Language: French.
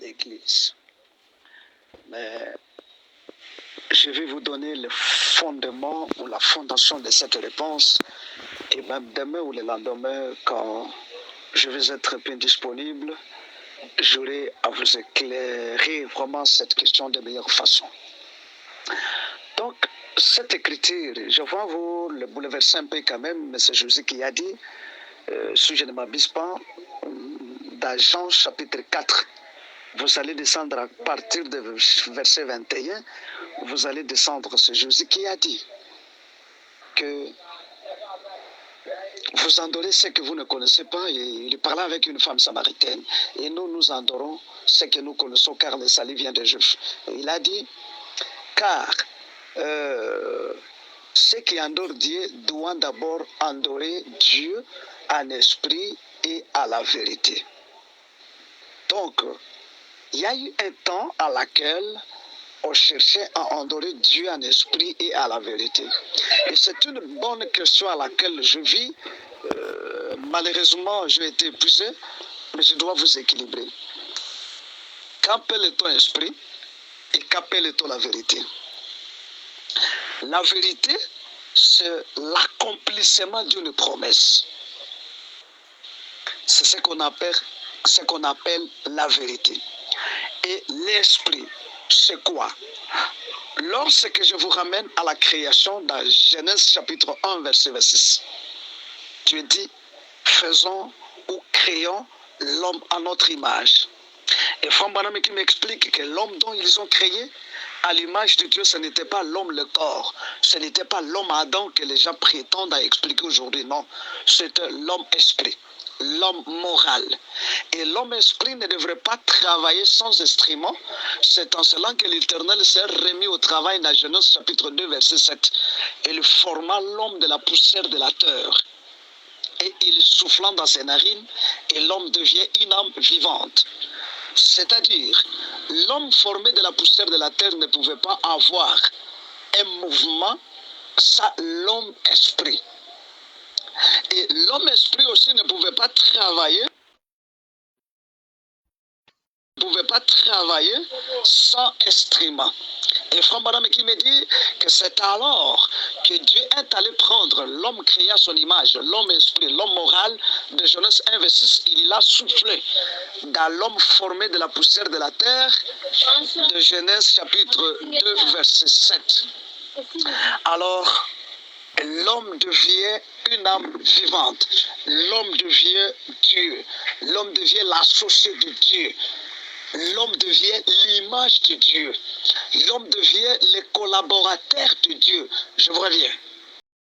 d'Église. Mais je vais vous donner le fondement ou la fondation de cette réponse. Et même demain ou le lendemain, quand je vais être bien disponible, j'aurai à vous éclairer vraiment cette question de meilleure façon. Donc, cette écriture, je vois vous le bouleverser un peu quand même, mais c'est Jésus qui a dit, si je ne m'abuse pas, dans Jean chapitre 4, vous allez descendre à partir de verset 21, vous allez descendre, c'est Jésus qui a dit que vous adorez ce que vous ne connaissez pas. Et il parlait avec une femme samaritaine. Et nous adorons ce que nous connaissons, car le salut vient des Juifs. Et il a dit, car ceux qui adorent Dieu doivent d'abord adorer Dieu en esprit et à la vérité. Donc, il y a eu un temps à laquelle on cherchait à adorer Dieu en esprit et à la vérité. Et c'est une bonne question à laquelle je vis. Malheureusement, j'ai été épuisé, mais je dois vous équilibrer. Qu'appelle-t-on esprit et qu'appelle-t-on la vérité? La vérité, c'est l'accomplissement d'une promesse. C'est ce qu'on appelle la vérité. Et l'esprit, c'est quoi? Lorsque je vous ramène à la création dans Genèse chapitre 1, verset 6, Dieu dit, faisons ou créons l'homme à notre image. Et Franck Banam qui m'explique que l'homme dont ils ont créé à l'image de Dieu, ce n'était pas l'homme le corps, ce n'était pas l'homme Adam que les gens prétendent à expliquer aujourd'hui, non, c'était l'homme esprit, l'homme moral. Et l'homme esprit ne devrait pas travailler sans instrument. C'est en cela que l'Éternel s'est remis au travail dans Genèse chapitre 2, verset 7. Il forma l'homme de la poussière de la terre. Et il soufflant dans ses narines, et l'homme devient une âme vivante. C'est-à-dire, l'homme formé de la poussière de la terre ne pouvait pas avoir un mouvement sans l'homme esprit. Et l'homme esprit aussi ne pouvait pas travailler sans instrument. Et Franck Madame qui me dit que c'est alors que Dieu est allé prendre l'homme créé à son image, l'homme esprit, l'homme moral de Genèse 1, verset 6, il a soufflé dans l'homme formé de la poussière de la terre de Genèse chapitre 2, verset 7. Alors, l'homme devient une âme vivante, l'homme devient Dieu, l'homme devient l'associé de Dieu. L'homme devient l'image de Dieu. L'homme devient le collaborateur de Dieu. Je vous reviens.